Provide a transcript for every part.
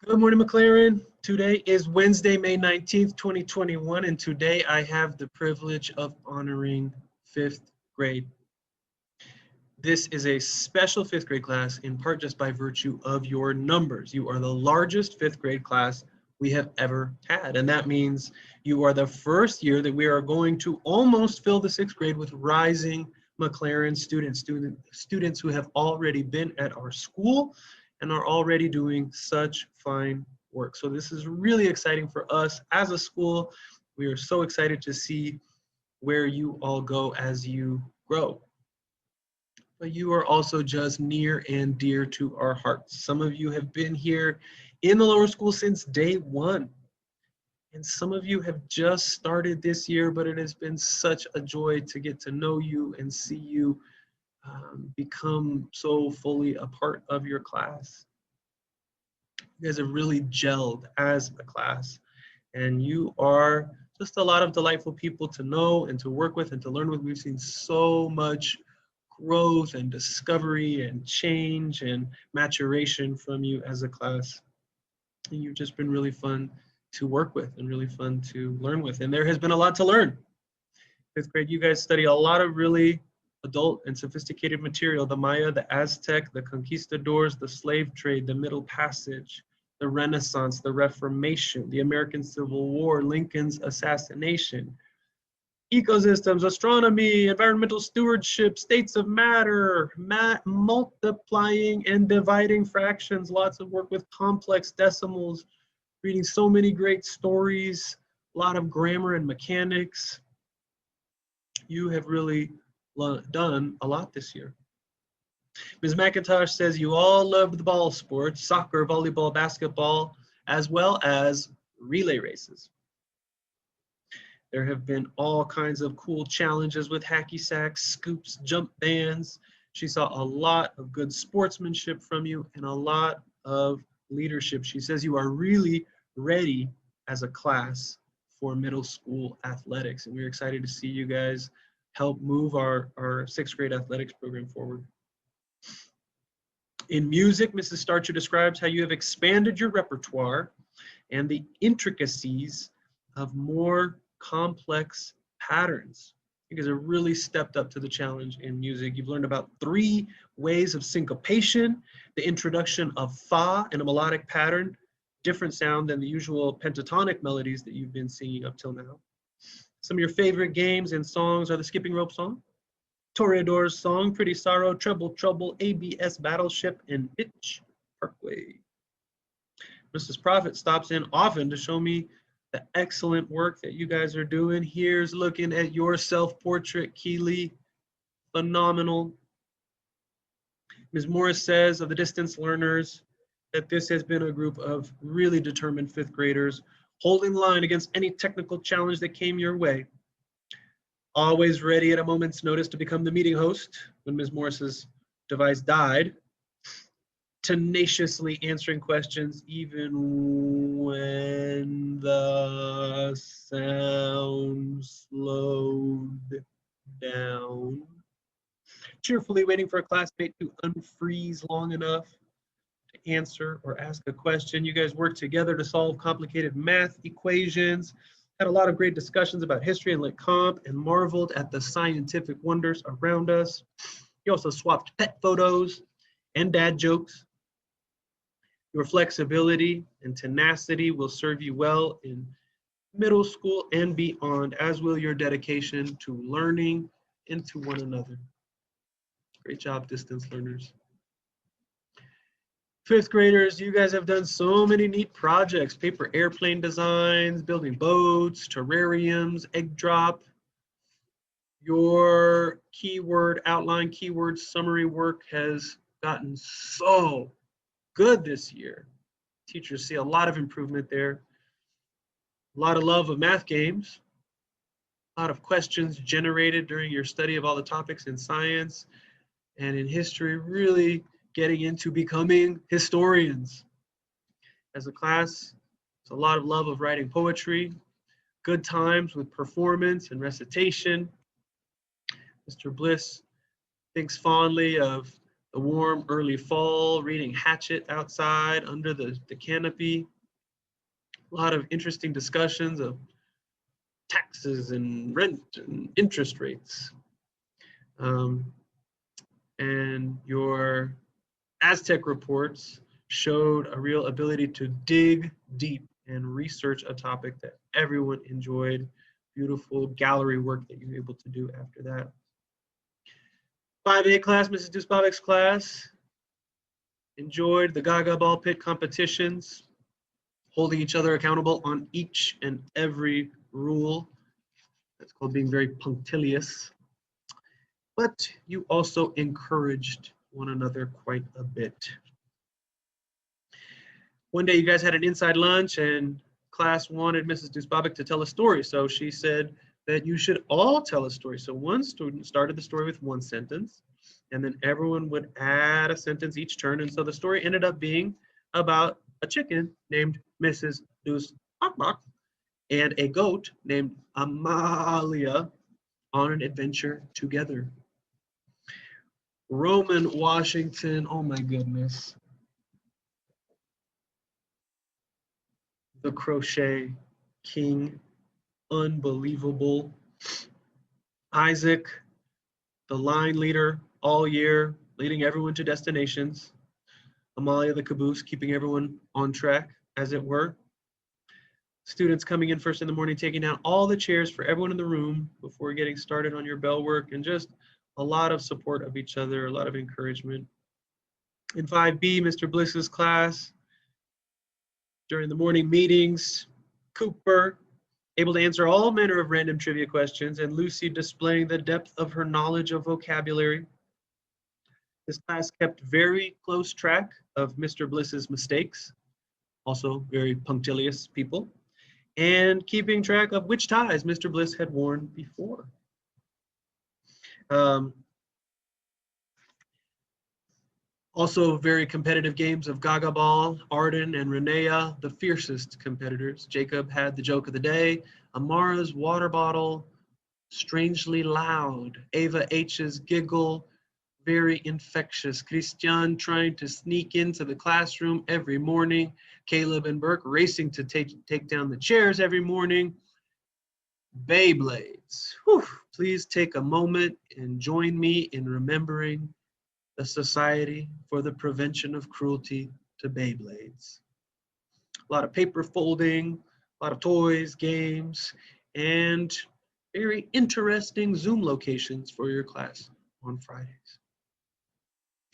Good morning, MacLaren. Today is Wednesday, May 19th, 2021, and today I have the privilege of honoring fifth grade. This is a special fifth grade class in part just by virtue of your numbers. You are the largest fifth grade class we have ever had, and that means you are the first year that we are going to almost fill the sixth grade with rising MacLaren students who have already been at our school and are already doing such fine work. So this is really exciting for us as a school. We are so excited to see where you all go as you grow. But you are also just near and dear to our hearts. Some of you have been here in the lower school since day one. And some of you have just started this year, but it has been such a joy to get to know you and see you become so fully a part of your class. You guys have really gelled as a class, and you are just a lot of delightful people to know and to work with and to learn with. We've seen so much growth and discovery and change and maturation from you as a class. And you've just been really fun to work with and really fun to learn with. And there has been a lot to learn. Fifth grade, you guys study a lot of really adult and sophisticated material: the Maya, the Aztec, the conquistadors, the slave trade, the Middle Passage, the Renaissance, the Reformation, the American Civil War, Lincoln's assassination, ecosystems, astronomy, environmental stewardship, states of matter, multiplying and dividing fractions, lots of work with complex decimals, reading so many great stories, a lot of grammar and mechanics. You have really done a lot this year. Ms. McIntosh says you all loved the ball sports, soccer, volleyball, basketball, as well as relay races. There have been all kinds of cool challenges with hacky sacks, scoops, jump bands. She saw a lot of good sportsmanship from you and a lot of leadership. She says you are really ready as a class for middle school athletics, and we're excited to see you guys help move our sixth grade athletics program forward. In music, Mrs. Starcher describes how you have expanded your repertoire and the intricacies of more complex patterns. You guys have really stepped up to the challenge in music. You've learned about 3 ways of syncopation, the introduction of fa in a melodic pattern, different sound than the usual pentatonic melodies that you've been singing up till now. Some of your favorite games and songs are the Skipping Rope song, Toreador's song, Pretty Sorrow, Trouble Trouble, ABS Battleship, and Bitch Parkway. Mrs. Prophet stops in often to show me the excellent work that you guys are doing. Here's looking at your self-portrait, Keely. Phenomenal. Ms. Morris says of the distance learners that this has been a group of really determined fifth graders holding the line against any technical challenge that came your way. Always ready at a moment's notice to become the meeting host when Ms. Morris's device died. Tenaciously answering questions even when the sound slowed down. Cheerfully waiting for a classmate to unfreeze long enough to answer or ask a question. You guys work together to solve complicated math equations. Had a lot of great discussions about history and lit comp and marveled at the scientific wonders around us. You also swapped pet photos and dad jokes. Your flexibility and tenacity will serve you well in middle school and beyond, as will your dedication to learning and to one another. Great job, distance learners. Fifth graders, you guys have done so many neat projects: paper airplane designs, building boats, terrariums, egg drop. Your keyword outline, keyword summary work has gotten so good this year. Teachers see a lot of improvement there. A lot of love of math games. A lot of questions generated during your study of all the topics in science and in history, really getting into becoming historians. As a class, there's a lot of love of writing poetry, good times with performance and recitation, Mr. Bliss thinks fondly of the warm early fall, reading Hatchet outside under the canopy. A lot of interesting discussions of taxes and rent and interest rates. And your Aztec reports showed a real ability to dig deep and research a topic that everyone enjoyed. Beautiful gallery work that you were able to do after that. 5A class, Mrs. Dusbavic's class, enjoyed the Gaga ball pit competitions, holding each other accountable on each and every rule. That's called being very punctilious. But you also encouraged one another quite a bit. One day you guys had an inside lunch and class wanted Mrs. Dusbavic to tell a story. So she said that you should all tell a story. So one student started the story with one sentence, and then everyone would add a sentence each turn. And so the story ended up being about a chicken named Mrs. Dusbavic and a goat named Amalia on an adventure together. Roman Washington, oh my goodness. The crochet king, unbelievable. Isaac, the line leader all year, leading everyone to destinations. Amalia, the caboose, keeping everyone on track, as it were. Students coming in first in the morning, taking down all the chairs for everyone in the room before getting started on your bell work, and just a lot of support of each other, a lot of encouragement. In 5B, Mr. Bliss's class, during the morning meetings, Cooper, able to answer all manner of random trivia questions, and Lucy displaying the depth of her knowledge of vocabulary. This class kept very close track of Mr. Bliss's mistakes, also very punctilious people, and keeping track of which ties Mr. Bliss had worn before. Also very competitive games of Gaga Ball, Arden and Renea, the fiercest competitors. Jacob had the joke of the day, Amara's water bottle, strangely loud. Ava H's giggle, very infectious. Christian trying to sneak into the classroom every morning. Caleb and Burke racing to take down the chairs every morning. Beyblades. Whew. Please take a moment and join me in remembering the Society for the Prevention of Cruelty to Beyblades. A lot of paper folding, a lot of toys, games, and very interesting Zoom locations for your class on Fridays.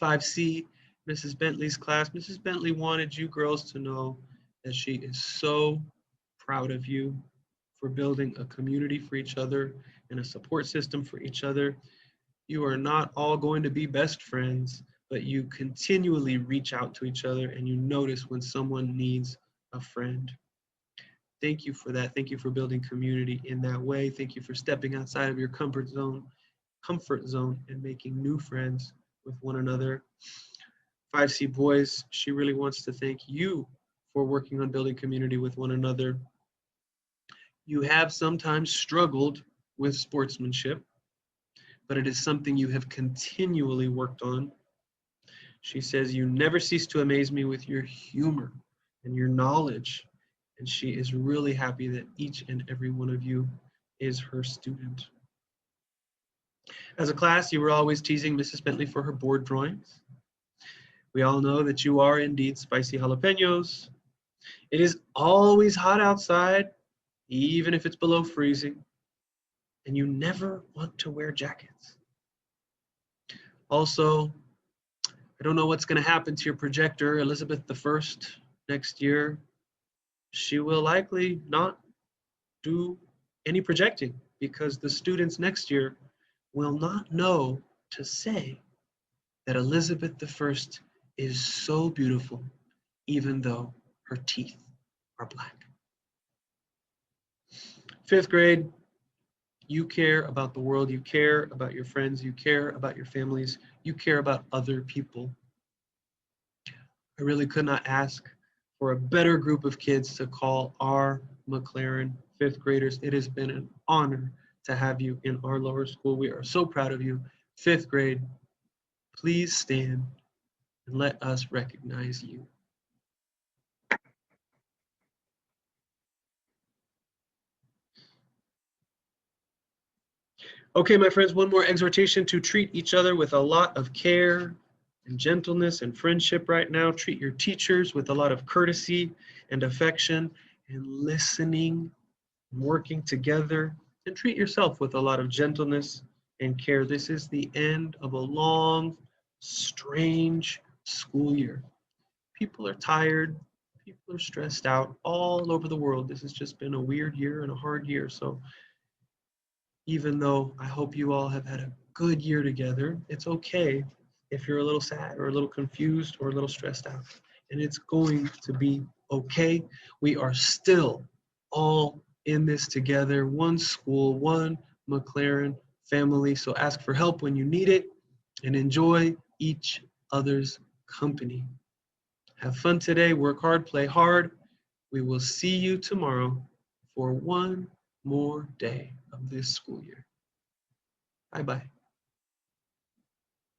5C, Mrs. Bentley's class. Mrs. Bentley wanted you girls to know that she is so proud of you for building a community for each other and a support system for each other. You are not all going to be best friends, but you continually reach out to each other and you notice when someone needs a friend. Thank you for that. Thank you for building community in that way. Thank you for stepping outside of your comfort zone and making new friends with one another. 5C boys, she really wants to thank you for working on building community with one another. You have sometimes struggled with sportsmanship, but it is something you have continually worked on. She says, you never cease to amaze me with your humor and your knowledge. And she is really happy that each and every one of you is her student. As a class, you were always teasing Mrs. Bentley for her board drawings. We all know that you are indeed spicy jalapenos. It is always hot outside, even if it's below freezing. And you never want to wear jackets. Also, I don't know what's going to happen to your projector, Elizabeth I, next year. She will likely not do any projecting because the students next year will not know to say that Elizabeth I is so beautiful, even though her teeth are black. 5th grade, you care about the world, you care about your friends, you care about your families, you care about other people. I really could not ask for a better group of kids to call our MacLaren 5th graders. It has been an honor to have you in our lower school. We are so proud of you. 5th grade, please stand and let us recognize you. Okay, my friends, one more exhortation to treat each other with a lot of care and gentleness and friendship right now. Treat your teachers with a lot of courtesy and affection and listening and working together. And treat yourself with a lot of gentleness and care. This is the end of a long, strange school year. People are tired. People are stressed out all over the world. This has just been a weird year and a hard year. So even though I hope you all have had a good year together, it's okay if you're a little sad or a little confused or a little stressed out. And it's going to be okay. We are still all in this together, one school, one MacLaren family. So ask for help when you need it and enjoy each other's company. Have fun today, work hard, play hard. We will see you tomorrow for one more day of this school year. Bye-bye.